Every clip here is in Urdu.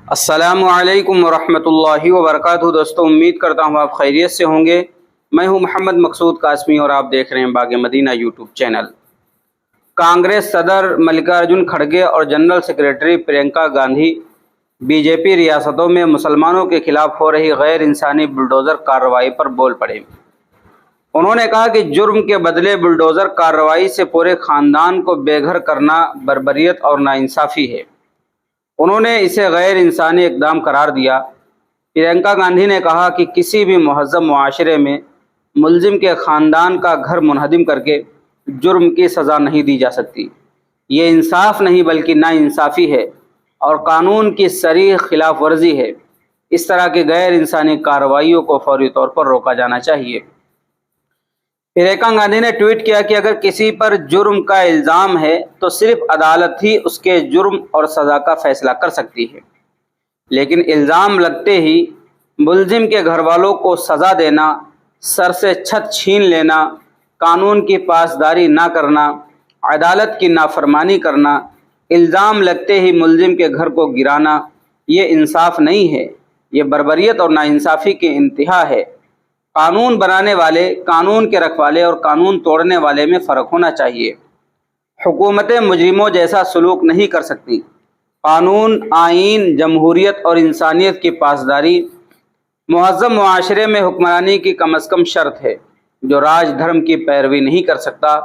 السلام علیکم ورحمۃ اللہ وبرکاتہ۔ دوستوں، امید کرتا ہوں آپ خیریت سے ہوں گے۔ میں ہوں محمد مقصود قاسمی اور آپ دیکھ رہے ہیں باغ مدینہ یوٹیوب چینل۔ کانگریس صدر ملکارجن کھڑگے اور general secretary Priyanka Gandhi B J P ریاستوں میں مسلمانوں کے خلاف ہو رہی غیر انسانی بلڈوزر کارروائی پر بول پڑے۔ انہوں نے کہا کہ جرم کے بدلے بلڈوزر کارروائی سے پورے خاندان کو بے گھر کرنا بربریت اور ناانصافی ہے۔ انہوں نے اسے غیر انسانی اقدام قرار دیا۔ پرینکا گاندھی نے کہا کہ کسی بھی مہذب معاشرے میں ملزم کے خاندان کا گھر منہدم کر کے جرم کی سزا نہیں دی جا سکتی۔ یہ انصاف نہیں بلکہ ناانصافی ہے اور قانون کی صریح خلاف ورزی ہے۔ اس طرح کی غیر انسانی کارروائیوں کو فوری طور پر روکا جانا چاہیے۔ پرینکا گاندھی نے ٹویٹ کیا کہ اگر کسی پر جرم کا الزام ہے تو صرف عدالت ہی اس کے جرم اور سزا کا فیصلہ کر سکتی ہے، لیکن الزام لگتے ہی ملزم کے گھر والوں کو سزا دینا، سر سے چھت چھین لینا، قانون کی پاسداری نہ کرنا، عدالت کی نافرمانی کرنا، الزام لگتے ہی ملزم کے گھر کو گرانا، یہ انصاف نہیں ہے، یہ بربریت اور ناانصافی کی انتہا ہے۔ قانون بنانے والے، قانون کے رکھوالے اور قانون توڑنے والے میں فرق ہونا چاہیے۔ حکومتیں مجرموں جیسا سلوک نہیں کر سکتی۔ قانون، آئین، جمہوریت اور انسانیت کی پاسداری مہذب معاشرے میں حکمرانی کی کم از کم شرط ہے۔ جو راج دھرم کی پیروی نہیں کر سکتا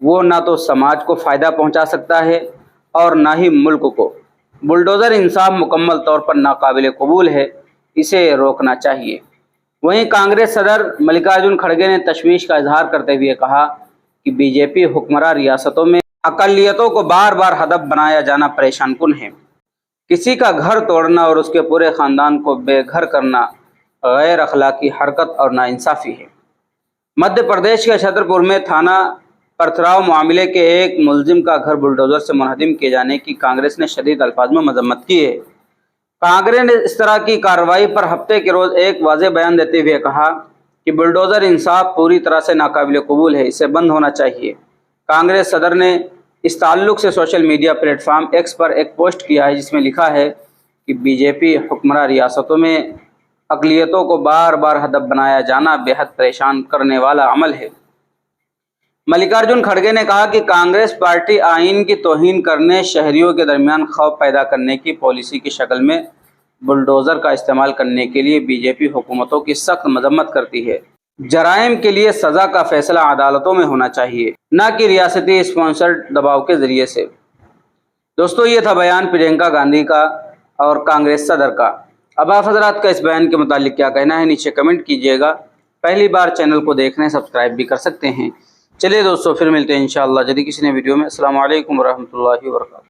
وہ نہ تو سماج کو فائدہ پہنچا سکتا ہے اور نہ ہی ملک کو۔ بلڈوزر انصاف مکمل طور پر ناقابل قبول ہے، اسے روکنا چاہیے۔ وہیں کانگریس صدر ملکارجن کھڑگے نے تشویش کا اظہار کرتے ہوئے کہا کہ بی جے پی حکمراں ریاستوں میں اقلیتوں کو بار بار ہدف بنایا جانا پریشان کن ہے۔ کسی کا گھر توڑنا اور اس کے پورے خاندان کو بے گھر کرنا غیر اخلاقی حرکت اور ناانصافی ہے۔ مدھیہ پردیش کے چھتر پور میں تھانہ پرتھراؤ معاملے کے ایک ملزم کا گھر بلڈوزر سے منہدم کیے جانے کی کانگریس نے شدید الفاظ میں مذمت کی ہے۔ کانگریس نے اس طرح کی کارروائی پر ہفتے کے روز ایک واضح بیان دیتے ہوئے کہا کہ بلڈوزر انصاف پوری طرح سے ناقابل قبول ہے، اسے بند ہونا چاہیے۔ کانگریس صدر نے اس تعلق سے social media platform X پر ایک پوسٹ کیا ہے جس میں لکھا ہے کہ بی جے پی حکمراں ریاستوں میں اقلیتوں کو بار بار ہدف بنایا جانا بے حد پریشان کرنے والا عمل ہے۔ ملکارجن کھڑگے نے کہا کہ کانگریس پارٹی آئین کی توہین کرنے، شہریوں کے درمیان خوف پیدا کرنے کی پالیسی کی شکل میں بلڈوزر کا استعمال کرنے کے لیے بی جے پی حکومتوں کی سخت مذمت کرتی ہے۔ جرائم کے لیے سزا کا فیصلہ عدالتوں میں ہونا چاہیے، نہ کہ ریاستی اسپانسرڈ دباؤ کے ذریعے سے۔ دوستو، یہ تھا بیان پرینکا گاندھی کا اور کانگریس صدر کا۔ اب آپ حضرات کا اس بیان کے متعلق کیا کہنا ہے، نیچے کمنٹ کیجیے گا۔ پہلی بار چینل کو دیکھ رہے ہیں سبسکرائب بھی کر سکتے ہیں۔ چلیے دوستو، پھر ملتے ہیں انشاءاللہ جدید کسی نئے ویڈیو میں۔ السلام علیکم ورحمۃ اللہ وبرکاتہ۔